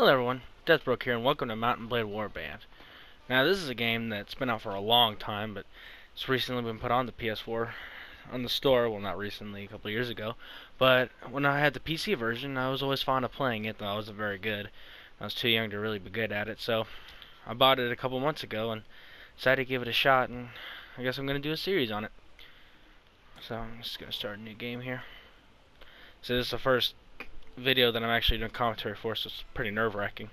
Hello everyone, Deathbroke here and welcome to Blade Warband. Now this is a game that's been out for a long time, but it's recently been put on the PS4 on the store. Well, not recently, a couple of years ago. But when I had the PC version, I was always fond of playing it, though I wasn't very good. I was too young to really be good at it, so I bought it a couple months ago and decided to give it a shot, and I guess I'm going to do a series on it. So I'm just going to start a new game here. So this is the first video that I'm actually doing commentary for, so it's pretty nerve-wracking.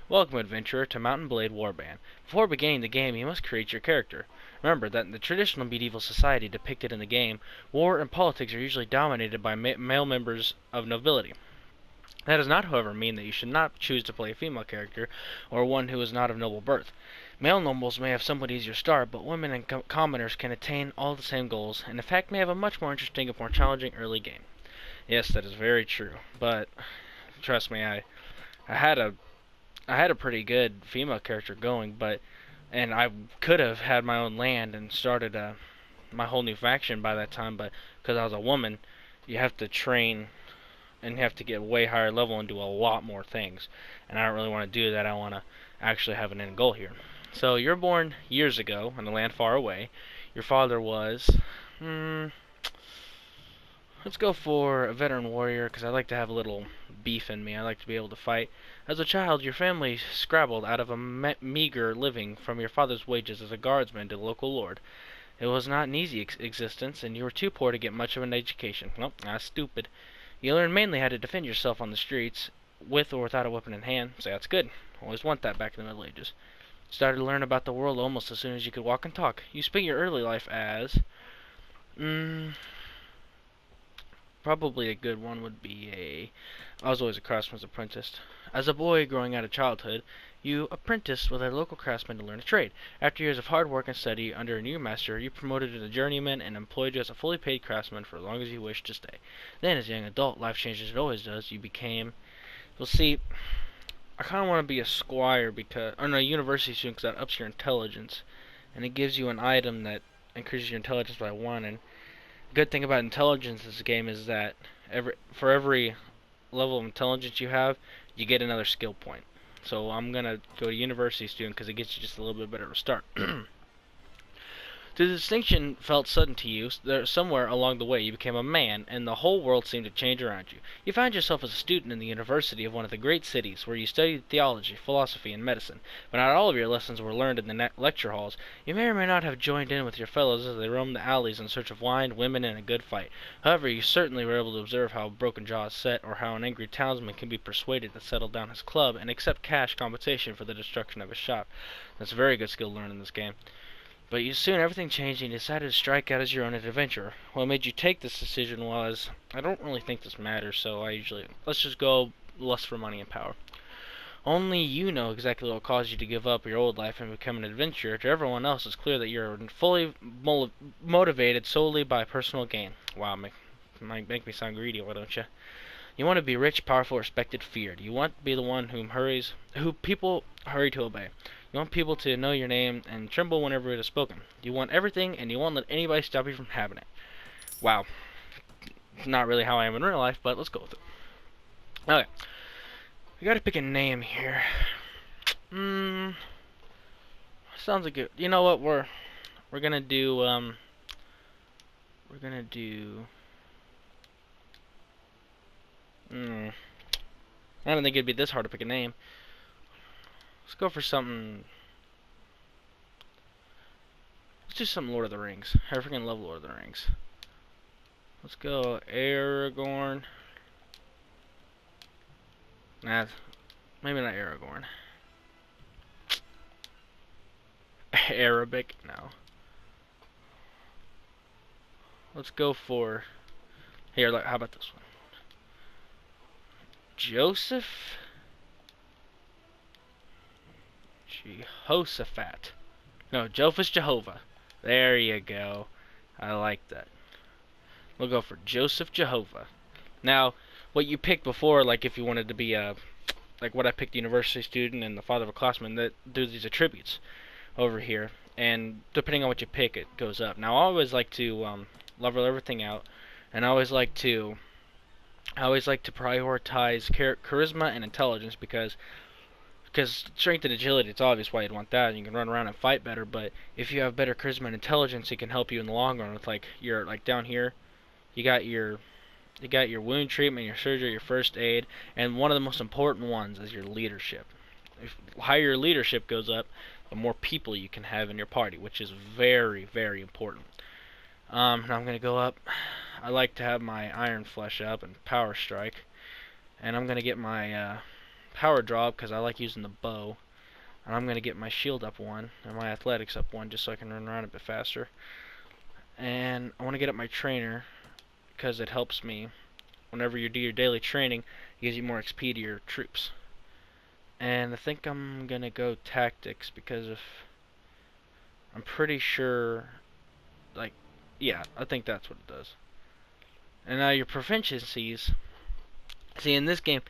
Welcome, adventurer, to Blade Warband. Before beginning the game, you must create your character. Remember that in the traditional medieval society depicted in the game, war and politics are usually dominated by male members of nobility. That does not, however, mean that you should not choose to play a female character, or one who is not of noble birth. Male nobles may have somewhat easier start, but women and commoners can attain all the same goals, and in fact may have a much more interesting and more challenging early game. Yes, that is very true, but trust me, I had a pretty good female character going, and I could have had my own land and started my whole new faction by that time, but because I was a woman, you have to train and you have to get way higher level and do a lot more things, and I don't really want to do that. I want to actually have an end goal here. So you're born years ago in a land far away. Your father was let's go for a veteran warrior, because I like to have a little beef in me. I like to be able to fight. As a child, your family scrabbled out of a meager living from your father's wages as a guardsman to the local lord. It was not an easy existence, and you were too poor to get much of an education. Nope, not stupid. You learned mainly how to defend yourself on the streets, with or without a weapon in hand, so that's good. Always want that back in the Middle Ages. Started to learn about the world almost as soon as you could walk and talk. You spent your early life as... probably a good one would be I was always a craftsman's apprentice. As a boy growing out of childhood, you apprenticed with a local craftsman to learn a trade. After years of hard work and study under a new master, you promoted to journeyman and employed you as a fully paid craftsman for as long as you wished to stay. Then, as a young adult, life changed as it always does. You became... Well, see, I kind of want to be a squire because... Or no, a university student, because that ups your intelligence. And it gives you an item that increases your intelligence by 1, and good thing about intelligence in this game is that for every level of intelligence you have, you get another skill point. So I'm gonna go to university student because it gets you just a little bit better to start. The distinction felt sudden to you. Somewhere along the way you became a man, and the whole world seemed to change around you. You found yourself as a student in the university of one of the great cities, where you studied theology, philosophy, and medicine. But not all of your lessons were learned in the lecture halls. You may or may not have joined in with your fellows as they roamed the alleys in search of wine, women, and a good fight. However, you certainly were able to observe how a broken jaw is set, or how an angry townsman can be persuaded to settle down his club and accept cash compensation for the destruction of his shop. That's a very good skill to learn in this game. But soon everything changed and you decided to strike out as your own adventurer. What made you take this decision was, I don't really think this matters, so let's just go lust for money and power. Only you know exactly what caused you to give up your old life and become an adventurer. To everyone else, it's clear that you're fully motivated solely by personal gain. Wow, might make me sound greedy, why don't you? You want to be rich, powerful, respected, feared. You want to be the one who people hurry to obey. You want people to know your name and tremble whenever it is spoken. You want everything, and you won't let anybody stop you from having it. Wow. Not really how I am in real life, but let's go with it. Okay. We gotta pick a name here. Sounds like it. You know what? We're gonna do I don't think it'd be this hard to pick a name. Let's go for something. Let's do something Lord of the Rings. I freaking love Lord of the Rings. Let's go Aragorn. Nah, maybe not Aragorn. Arabic? No. Let's go for... Here, how about this one? Joseph? Jehoshaphat. No, Jehovah. There you go. I like that. We'll go for Joseph Jehovah. Now, what you picked before, like if you wanted to be like what I picked, university student and the father of a classman, that do these attributes over here, and depending on what you pick, it goes up. Now, I always like to level everything out, and I always like to I always like to prioritize charisma and intelligence because strength and agility, it's obvious why you'd want that. You can run around and fight better, but if you have better charisma and intelligence, it can help you in the long run. With like your like down here, you got your wound treatment, your surgery, your first aid, and one of the most important ones is your leadership. If the higher your leadership goes up, the more people you can have in your party, which is very, very important. Now I'm gonna go up. I like to have my Iron Flesh up and Power Strike, and I'm gonna get my Power Drop because I like using the bow, and I'm gonna get my Shield up one and my Athletics up one just so I can run around a bit faster. And I want to get up my Trainer because it helps me whenever you do your daily training. It gives you more XP to your troops. And I think I'm gonna go Tactics because if I'm pretty sure, like, yeah, I think that's what it does. And now your proficiencies. See, in this game,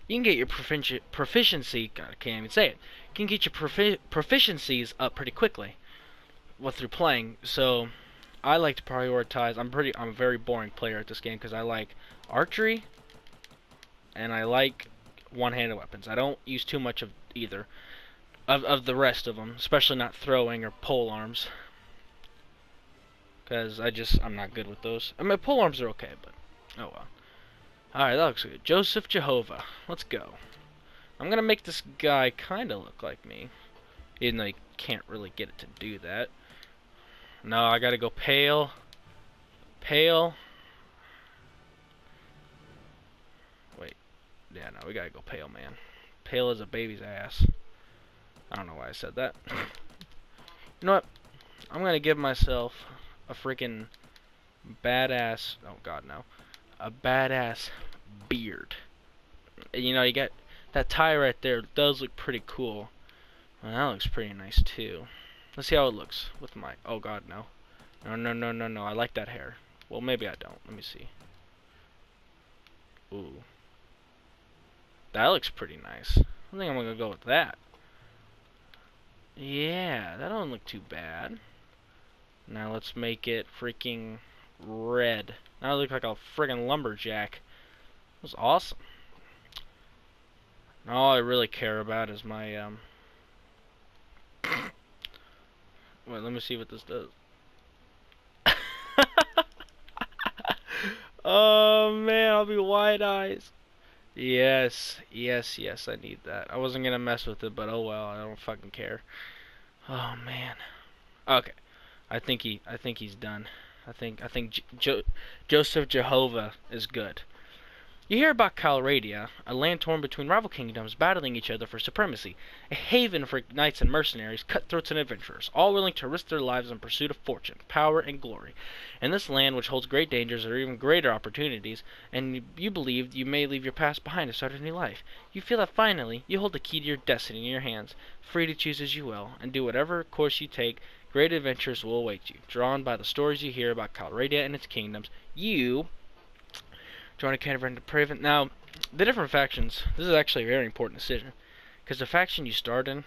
you can get your proficiency. God, I can't even say it. You can get your proficiencies up pretty quickly, through playing. So, I like to prioritize. I'm a very boring player at this game because I like archery, and I like one-handed weapons. I don't use too much of either of the rest of them, especially not throwing or pole arms. Because I'm not good with those. I mean, pole arms are okay, but oh well. Alright, that looks good. Joseph Jehovah. Let's go. I'm gonna make this guy kinda look like me. Even though you can't really get it to do that. No, I gotta go pale. Pale. Wait. Yeah, no, we gotta go pale, man. Pale as a baby's ass. I don't know why I said that. You know what? I'm gonna give myself a freaking badass, oh god no, a badass beard. You know, you got that tie right there. It does look pretty cool. Well, that looks pretty nice too. Let's see how it looks with my, oh god no. No, I like that hair. Well, maybe I don't. Let me see. Ooh. That looks pretty nice. I think I'm gonna go with that. Yeah, that don't look too bad. Now let's make it freaking red. Now I look like a friggin' lumberjack. That was awesome. Now all I really care about is my wait, let me see what this does. Oh man, I'll be wide eyes. Yes, I need that. I wasn't gonna mess with it, but oh well, I don't fucking care. Oh man. Okay. I think he's done. I think Joseph Jehovah is good. You hear about Calradia, a land torn between rival kingdoms battling each other for supremacy, a haven for knights and mercenaries, cutthroats and adventurers, all willing to risk their lives in pursuit of fortune, power, and glory. In this land, which holds great dangers or even greater opportunities, and you believe you may leave your past behind to start a new life, you feel that finally you hold the key to your destiny in your hands, free to choose as you will, and do whatever course you take. Great adventures will await you. Drawn by the stories you hear about Calradia and its kingdoms, you join a caravan to Praven. Now, the different factions, this is actually a very important decision. Because the faction you start in,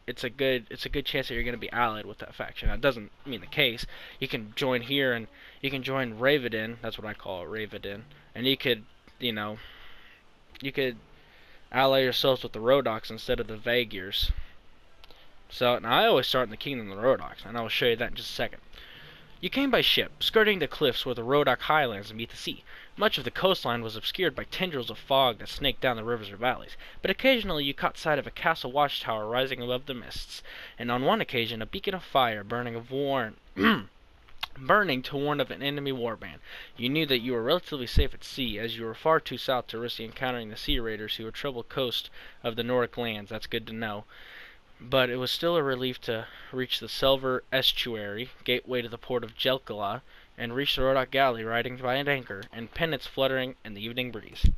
it's a good chance that you're going to be allied with that faction. That doesn't mean the case. You can join here, and you can join Ravedin, that's what I call it, Ravedin. And you could, you know, you could ally yourselves with the Rodoks instead of the Vagirs. So, now I always start in the Kingdom of the Rodoks, and I will show you that in just a second. You came by ship, skirting the cliffs where the Rodok highlands meet the sea. Much of the coastline was obscured by tendrils of fog that snaked down the rivers or valleys, but occasionally you caught sight of a castle watchtower rising above the mists, and on one occasion a beacon of fire burning to warn of an enemy warband. You knew that you were relatively safe at sea, as you were far too south to risk encountering the sea raiders who would trouble coast of the Nordic lands. That's good to know. But it was still a relief to reach the Selver estuary, gateway to the port of Jelkala, and reach the Rodok galley riding by an anchor, and pennants fluttering in the evening breeze. I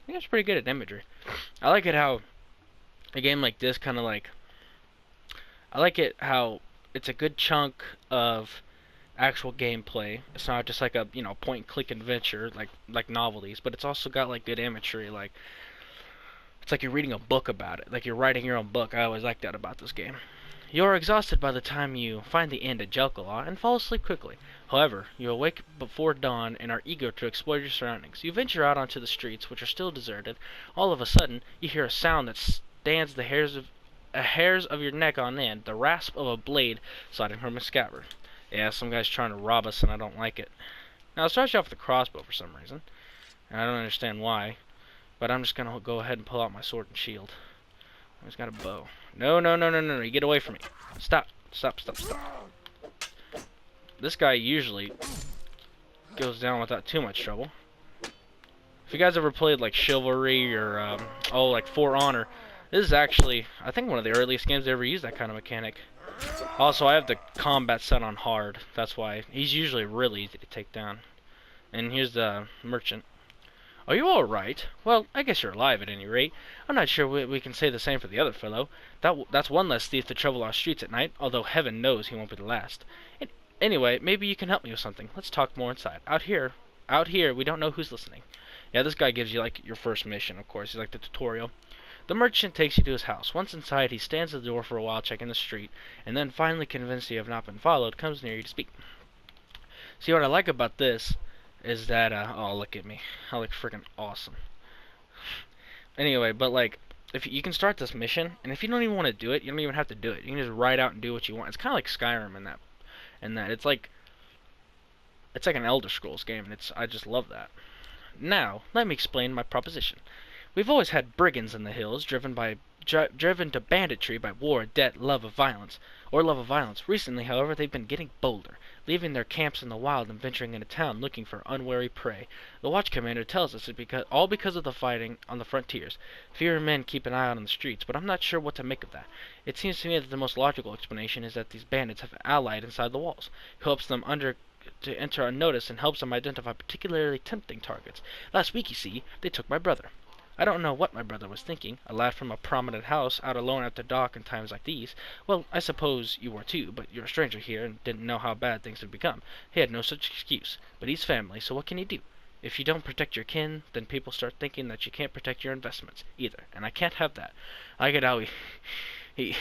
think that's pretty good at imagery. I like it how a game like this kind of like... I like it how it's a good chunk of actual gameplay. It's not just like a, you know, point-and-click adventure like novelties, but it's also got like good imagery, like... It's like you're reading a book about it, like you're writing your own book. I always like that about this game. You're exhausted by the time you find the inn at Jelkala and fall asleep quickly. However, you awake before dawn and are eager to explore your surroundings. You venture out onto the streets, which are still deserted. All of a sudden, you hear a sound that stands the hairs of your neck on end, the rasp of a blade sliding from a scabbard. Yeah, some guy's trying to rob us and I don't like it. Now, it starts you off with a crossbow for some reason. And I don't understand why, but I'm just gonna go ahead and pull out my sword and shield. I just got a bow. No, no, no, no, no, no, you get away from me. Stop, stop, stop, stop. This guy usually goes down without too much trouble. If you guys ever played like Chivalry or, like For Honor, this is actually, I think, one of the earliest games that ever used that kind of mechanic. Also, I have the combat set on hard. That's why he's usually really easy to take down. And here's the merchant. Are you alright? Well, I guess you're alive at any rate. I'm not sure we can say the same for the other fellow. That's one less thief to trouble our streets at night, although heaven knows he won't be the last. Anyway, maybe you can help me with something. Let's talk more inside. Out here, we don't know who's listening. Yeah, this guy gives you, like, your first mission, of course. He's like the tutorial. The merchant takes you to his house. Once inside, he stands at the door for a while, checking the street, and then, finally convinced you have not been followed, comes near you to speak. See, what I like about this is that, oh, look at me. I look freaking awesome. Anyway, but, like, if you can start this mission, and if you don't even want to do it, you don't even have to do it. You can just write out and do what you want. It's kind of like Skyrim in that it's like an Elder Scrolls game, and I just love that. Now, let me explain my proposition. We've always had brigands in the hills, driven to banditry by war, debt, love of violence. Recently, however, they've been getting bolder, leaving their camps in the wild and venturing into town looking for unwary prey. The watch commander tells us it's all because of the fighting on the frontiers. Fewer men keep an eye out on the streets, but I'm not sure what to make of that. It seems to me that the most logical explanation is that these bandits have allied inside the walls, who helps them to enter unnoticed and helps them identify particularly tempting targets. Last week, you see, they took my brother. I don't know what my brother was thinking, a lad from a prominent house, out alone at the dock in times like these. Well, I suppose you were too, but you're a stranger here and didn't know how bad things would become. He had no such excuse, but he's family, so what can you do? If you don't protect your kin, then people start thinking that you can't protect your investments, either, and I can't have that. I get how he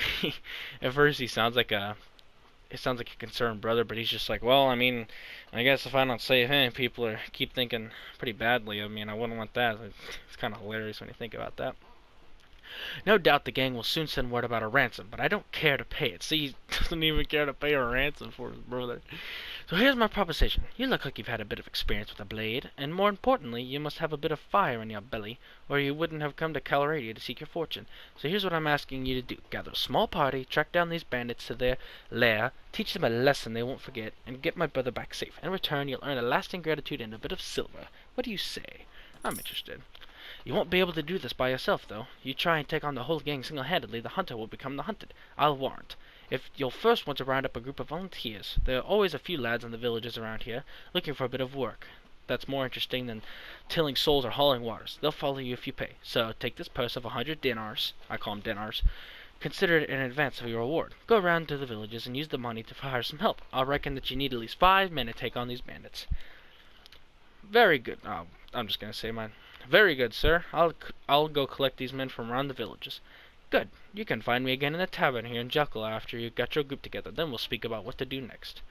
at first he sounds like a concerned brother, but he's just like, well, I mean, I guess if I don't save him, people keep thinking pretty badly of me, and I wouldn't want that. It's kind of hilarious when you think about that. No doubt the gang will soon send word about a ransom, but I don't care to pay it. See, he doesn't even care to pay a ransom for his brother. So here's my proposition. You look like you've had a bit of experience with a blade, and more importantly, you must have a bit of fire in your belly, or you wouldn't have come to Calradia to seek your fortune. So here's what I'm asking you to do. Gather a small party, track down these bandits to their lair, teach them a lesson they won't forget, and get my brother back safe. In return, you'll earn a lasting gratitude and a bit of silver. What do you say? I'm interested. You won't be able to do this by yourself, though. You try and take on the whole gang single-handedly, the hunter will become the hunted. I'll warrant. If you'll first want to round up a group of volunteers, there are always a few lads in the villages around here, looking for a bit of work that's more interesting than tilling souls or hauling waters. They'll follow you if you pay. So take this purse of 100 dinars, I call them dinars, consider it in advance of your reward. Go around to the villages and use the money to hire some help. I'll reckon that you need at least 5 men to take on these bandits. Very good. Oh, I'm just going to say mine. Very good, sir. I'll go collect these men from around the villages. Good. You can find me again in the tavern here in Jelkala after you've got your group together. Then we'll speak about what to do next.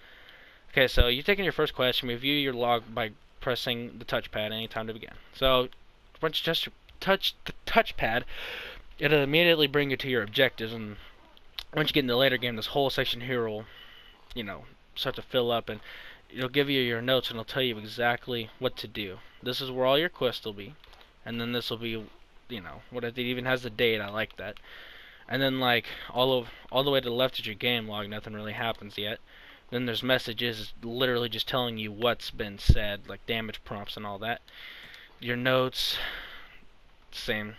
Okay, so you've taken your first quest and review your log by pressing the touchpad any time to begin. So once you just touch the touchpad, it'll immediately bring you to your objectives, and once you get in the later game, this whole section here will, start to fill up, and it'll give you your notes and it'll tell you exactly what to do. This is where all your quests will be, and then this will be, what it even has the date. I like that. And then all the way to the left is your game log. Nothing really happens yet. Then there's messages, it's literally just telling you what's been said, like damage prompts and all that. Your notes, same.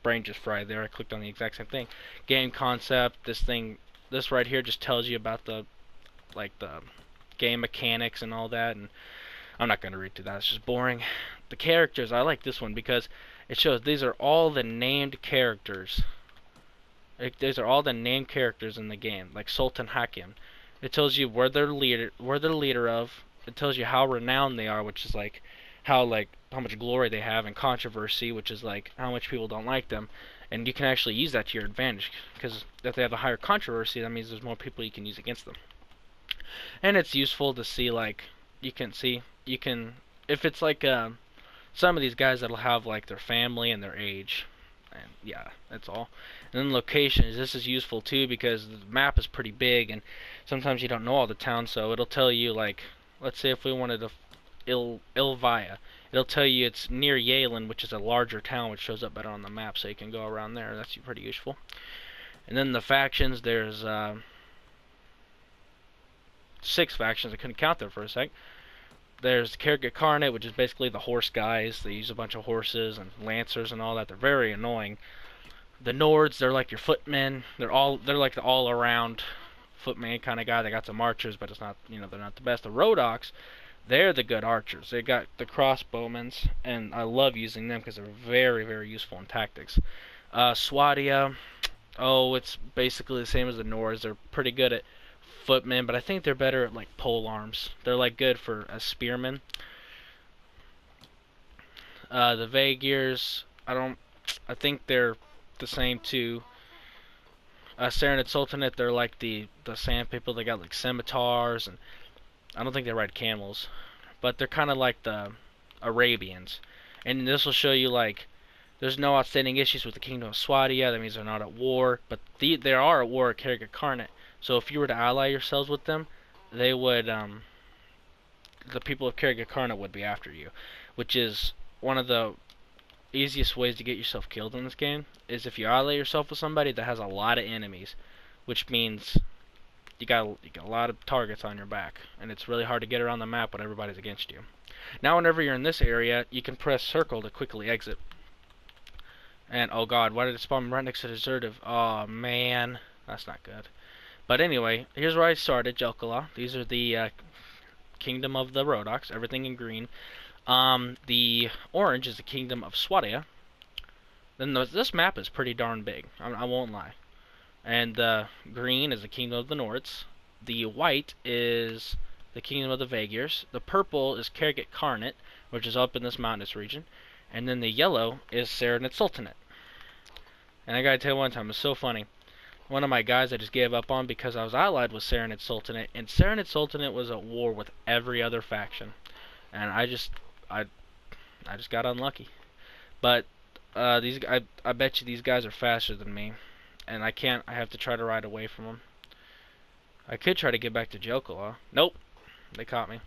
Brain just fried there. I clicked on the exact same thing. Game concept. This right here just tells you about the game mechanics and all that, and I'm not going to read through that. It's just boring. The characters, I like this one because it shows these are all the named characters. These are all the named characters in the game, like Sultan Hakim. It tells you where they're leader of. It tells you how renowned they are, which is how much glory they have, and controversy, which is how much people don't like them. And you can actually use that to your advantage, because if they have a higher controversy, that means there's more people you can use against them. And it's useful to see, like, you can, if it's like, some of these guys that'll have, like, their family and their age. And, yeah, that's all. And then locations, this is useful, too, because the map is pretty big, and sometimes you don't know all the towns, so it'll tell you, like, let's say if we wanted to Ilvia. It'll tell you it's near Yalen, which is a larger town, which shows up better on the map, so you can go around there. That's pretty useful. And then the factions, there's 6 factions. I couldn't count them for a sec. There's Kerrigan Carnet, which is basically the horse guys. They use a bunch of horses and lancers and all that. They're very annoying. The Nords, they're like your footmen. They're like the all-around footman kind of guy. They got some archers, but it's not, they're not the best. The Rodox, they're the good archers. They got the crossbowmen, and I love using them because they're very, very useful in tactics. Swadia, it's basically the same as the Nords. They're pretty good at footmen, but I think they're better at like pole arms. They're like good as spearmen. The Vaegirs, I think they're the same too. Serenade Sultanate, they're like the sand people. They got like scimitars, and I don't think they ride camels, but they're kind of like the Arabians. And this will show you, like, there's no outstanding issues with the Kingdom of Swadia. That means they're not at war, but they are at war at Kerrigan Carnet. So if you were to ally yourselves with them, they would, the people of Kerrigan Carnet would be after you, which is one of the easiest ways to get yourself killed in this game, is if you ally yourself with somebody that has a lot of enemies, which means you got a lot of targets on your back, and it's really hard to get around the map when everybody's against you. Now whenever you're in this area, you can press circle to quickly exit. And oh god, why did it spawn right next to desertive? Oh man, that's not good. But anyway, here's where I started, Jelkala. These are the Kingdom of the Rodox, everything in green. The orange is the Kingdom of Swadia. Then this map is pretty darn big, I won't lie. And the green is the Kingdom of the Nords. The white is the Kingdom of the Vaegirs. The purple is Kerrigan Carnet, which is up in this mountainous region. And then the yellow is Serenade Sultanate. And I gotta tell you one time, it's so funny. One of my guys I just gave up on because I was allied with Serenade Sultanate, and Serenade Sultanate was at war with every other faction. And I just got unlucky. But I bet you these guys are faster than me. And I have to try to ride away from them. I could try to get back to Jelkala. Nope. They caught me.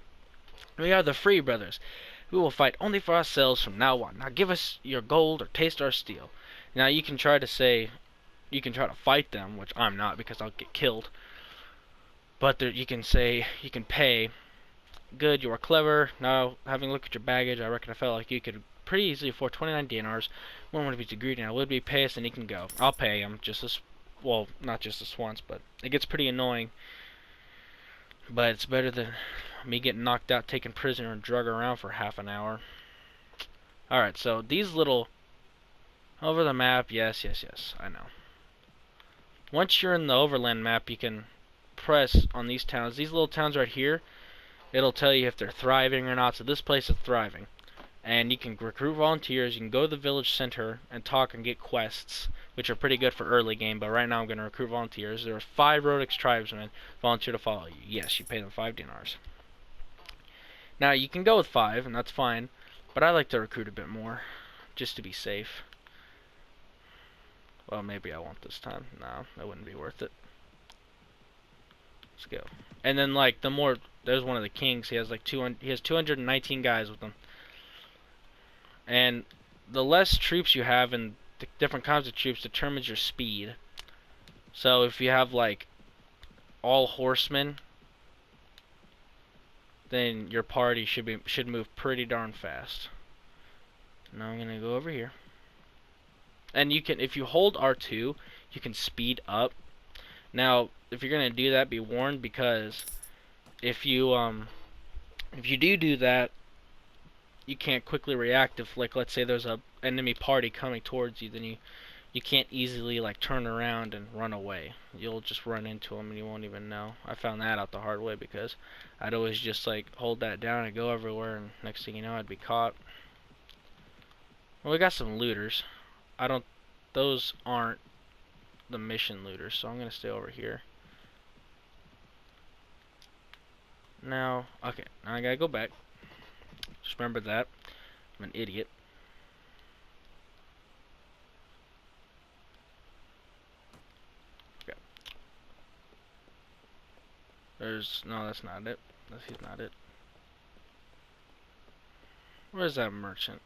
We are the Free Brothers. We will fight only for ourselves from now on. Now give us your gold or taste our steel. Now you can try to fight them, which I'm not because I'll get killed. But you can pay. Good, you are clever. Now, having a look at your baggage, I reckon I felt like you could pretty easily afford 29 dinars. One would be too greedy, and I would be pay us, and he can go. I'll pay him not just this once, but it gets pretty annoying. But it's better than me getting knocked out, taken prisoner, and drug around for half an hour. Alright, so these little over the map, yes, I know. Once you're in the overland map, you can press on these towns. These little towns right here, it'll tell you if they're thriving or not. So this place is thriving. And you can recruit volunteers, you can go to the village center and talk and get quests, which are pretty good for early game, but right now I'm going to recruit volunteers. There are 5 Rhodex tribesmen volunteer to follow you. Yes, you pay them 5 dinars. Now you can go with 5, and that's fine, but I like to recruit a bit more, just to be safe. Well, maybe I won't this time. No, that wouldn't be worth it. Let's go. And then, like, there's one of the kings. He has like 219 guys with him. And the less troops you have and the different kinds of troops determines your speed. So if you have like all horsemen, then your party should move pretty darn fast. Now I'm gonna go over here. And if you hold R2, you can speed up. Now, if you're gonna do that, be warned, because if you do that, you can't quickly react. If, like, let's say there's a enemy party coming towards you, then you can't easily like turn around and run away. You'll just run into them and you won't even know. I found that out the hard way because I'd always just like hold that down and go everywhere, and next thing you know I'd be caught. Well, we got some looters. I don't those aren't the mission looters, so I'm gonna stay over here. Now, okay, now I gotta go back. Just remember that. I'm an idiot. Okay. No, that's not it. He's not it. Where's that merchant?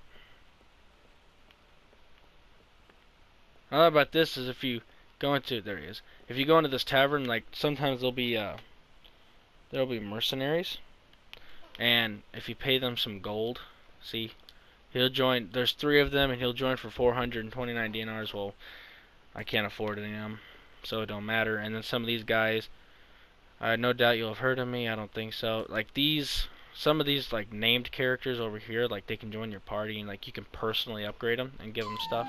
All about this is if you go into, there he is. If you go into this tavern, like sometimes there'll be mercenaries, and if you pay them some gold, see, he'll join. There's 3 of them, and he'll join for 429 dinars. Well, I can't afford any of them, so it don't matter. And then some of these guys, no doubt you'll have heard of me. I don't think so. Like these, some of these like named characters over here, like they can join your party, and like you can personally upgrade them and give them stuff.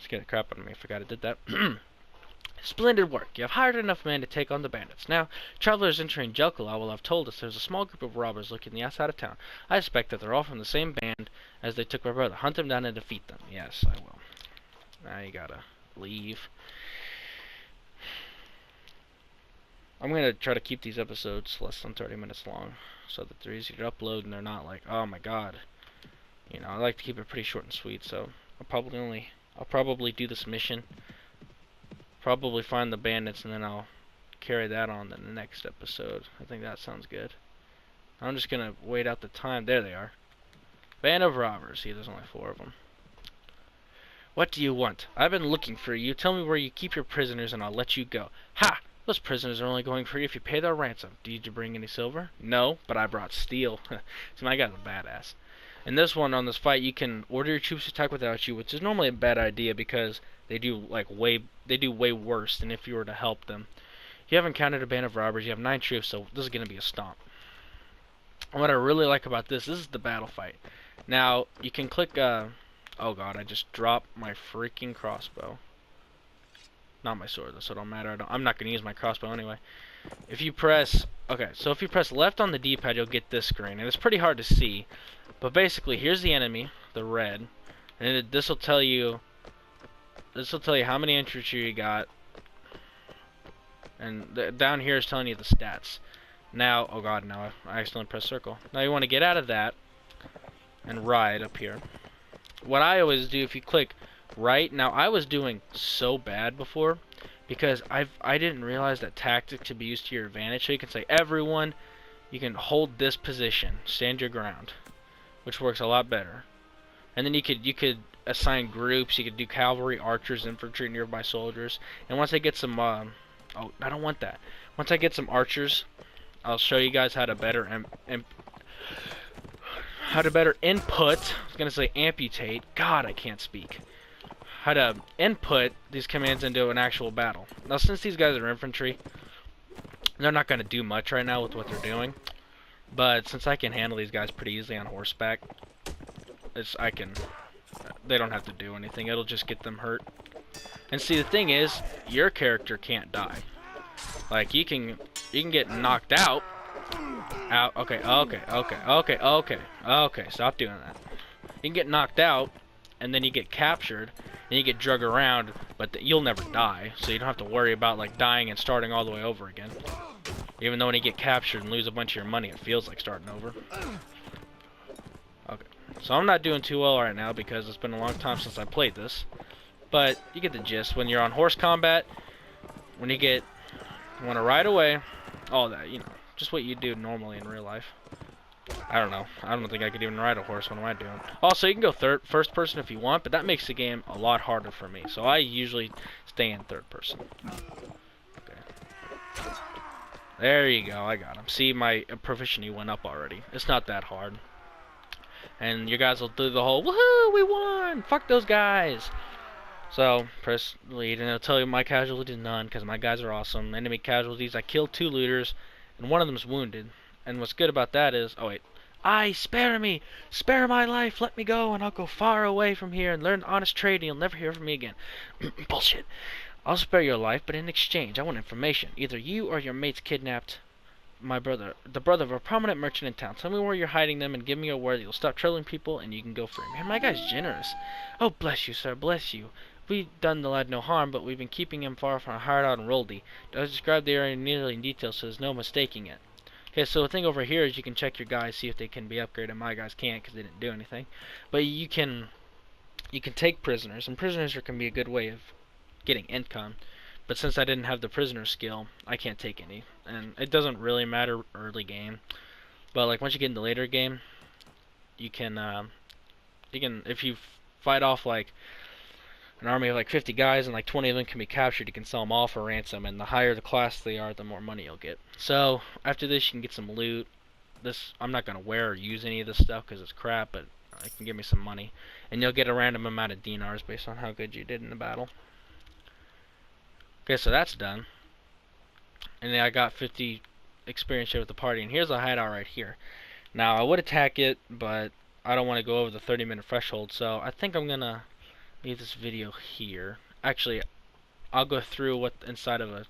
Scared the crap out of me. I forgot I did that. Splendid work. You have hired enough men to take on the bandits. Now, travelers entering Jelkala will have told us there's a small group of robbers lurking the outside of town. I suspect that they're all from the same band as they took my brother. Hunt them down and defeat them. Yes, I will. Now you gotta leave. I'm gonna try to keep these episodes less than 30 minutes long, so that they're easy to upload and they're not like, oh my god. You know, I like to keep it pretty short and sweet, so I'll probably do this mission. Probably find the bandits, and then I'll carry that on in the next episode. I think that sounds good. I'm just gonna wait out the time. There they are. Band of robbers. See, there's only 4 of them. What do you want? I've been looking for you. Tell me where you keep your prisoners, and I'll let you go. Ha! Those prisoners are only going free if you pay their ransom. Did you bring any silver? No, but I brought steel. See, my guy's a badass. In this one, on this fight, you can order your troops to attack without you, which is normally a bad idea because they do way worse than if you were to help them. You have encountered a band of robbers. You have 9 troops, so this is gonna be a stomp. And what I really like about this is the battle fight. Now you can click. Oh god, I just dropped my freaking crossbow. Not my sword, so it don't matter. I'm not gonna use my crossbow anyway. If you press, okay, so if you press left on the D-pad, you'll get this screen, and it's pretty hard to see. But basically, here's the enemy, the red, and this will tell you how many infantry you got, and down here is telling you the stats. Now, oh god, no, I accidentally pressed circle. Now you want to get out of that and ride up here. What I always do, if you click right, now I was doing so bad before because I didn't realize that tactic to be used to your advantage. So you can say everyone, you can hold this position, stand your ground, which works a lot better. And then you could assign groups. You could do cavalry, archers, infantry, nearby soldiers. And once I get some oh, I don't want that. Once I get some archers, I'll show you guys how to better input. I was gonna say amputate. God, I can't speak. How to input these commands into an actual battle. Now, since these guys are infantry, they're not gonna do much right now with what they're doing. But since I can handle these guys pretty easily on horseback, they don't have to do anything. It'll just get them hurt. And see, the thing is, your character can't die. Like you can get knocked out. Okay. Stop doing that. You can get knocked out, and then you get captured, and you get drug around, but you'll never die. So you don't have to worry about like dying and starting all the way over again. Even though when you get captured and lose a bunch of your money, it feels like starting over. Okay. So I'm not doing too well right now because it's been a long time since I played this. But you get the gist. When you're on horse combat, when you want to ride away, all that, you know, just what you do normally in real life. I don't know. I don't think I could even ride a horse. What am I doing? Also, you can go first person if you want, but that makes the game a lot harder for me. So I usually stay in third person. Okay. There you go. I got him. See, my proficiency went up already. It's not that hard. And you guys will do the whole, woohoo, we won! Fuck those guys! So, press lead, and it'll tell you my casualties none, because my guys are awesome. Enemy casualties, I killed 2 looters, and one of them's wounded. And what's good about that is, oh wait, spare me! Spare my life! Let me go, and I'll go far away from here and learn honest trade, and you'll never hear from me again. Bullshit. I'll spare your life, but in exchange, I want information. Either you or your mate's kidnapped, the brother of a prominent merchant in town. Tell me where you're hiding them and give me a word you'll stop troubling people and you can go free. Man, my guy's generous. Oh, bless you, sir, bless you. We've done the lad no harm, but we've been keeping him far from hard and Roldy. Does describe the area nearly in detail, so there's no mistaking it. Okay, so the thing over here is you can check your guys, see if they can be upgraded. My guys can't because they didn't do anything. But you can take prisoners, and prisoners can be a good way of getting income. But since I didn't have the prisoner skill, I can't take any. And it doesn't really matter early game. But like once you get into later game, you can if you fight off like an army of like 50 guys and like 20 of them can be captured, you can sell them all for ransom. And the higher the class they are, the more money you'll get. So after this, you can get some loot. This I'm not gonna wear or use any of this stuff because it's crap, but it can give me some money. And you'll get a random amount of dinars based on how good you did in the battle. Okay, so that's done. And then I got 50 experience here with the party. And here's a hideout right here. Now, I would attack it, but I don't want to go over the 30-minute threshold. So I think I'm going to leave this video here. Actually, I'll go through what inside of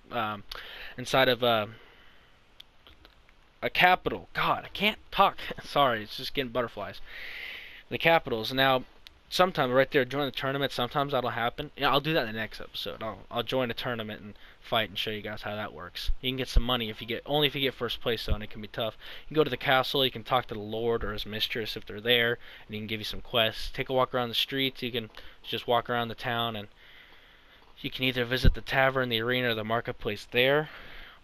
a capital. God, I can't talk. Sorry, it's just getting butterflies. The capitals. Now, sometimes right there, join the tournament. Sometimes that'll happen. Yeah, I'll do that in the next episode. I'll join a tournament and fight and show you guys how that works. You can get some money if you get first place though, and it can be tough. You can go to the castle. You can talk to the lord or his mistress if they're there, and he can give you some quests. Take a walk around the streets. You can just walk around the town, and you can either visit the tavern, the arena, or the marketplace there,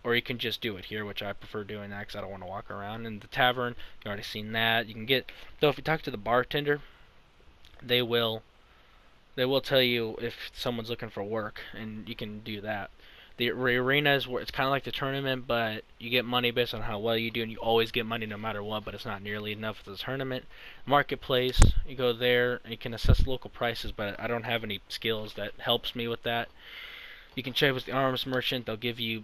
or you can just do it here, which I prefer doing that because I don't want to walk around. In the tavern, you already seen that. You can get though if you talk to the bartender. They will tell you if someone's looking for work, and you can do that. The arena is where it's kind of like the tournament, but you get money based on how well you do, and you always get money no matter what, but it's not nearly enough for the tournament. Marketplace, you go there, and you can assess local prices, but I don't have any skills that helps me with that. You can trade with the arms merchant. They'll give you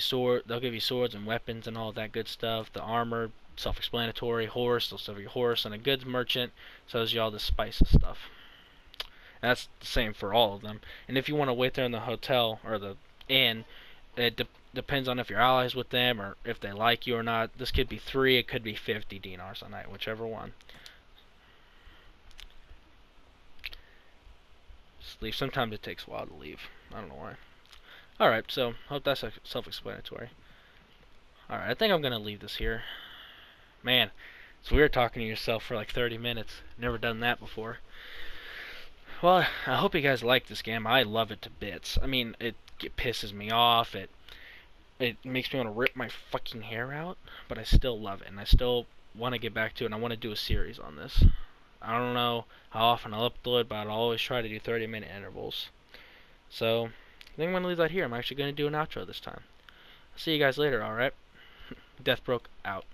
swords and weapons and all that good stuff. The armor, self-explanatory. Horse, they'll sell you a horse. And a goods merchant sells you all the spices stuff. And that's the same for all of them. And if you want to wait there in the hotel or the inn, it depends on if you're allies with them or if they like you or not. This could be 3, it could be 50 dinars a night, whichever one. Just leave. Sometimes it takes a while to leave. I don't know why. Alright, so hope that's self-explanatory. Alright, I think I'm going to leave this here. Man, it's weird talking to yourself for like 30 minutes. Never done that before. Well, I hope you guys like this game. I love it to bits. I mean, it pisses me off. It makes me want to rip my fucking hair out, but I still love it, and I still want to get back to it, and I want to do a series on this. I don't know how often I'll upload, but I'll always try to do 30-minute intervals. So, I think I'm going to leave that here. I'm actually going to do an outro this time. See you guys later, alright? Deathbroke out.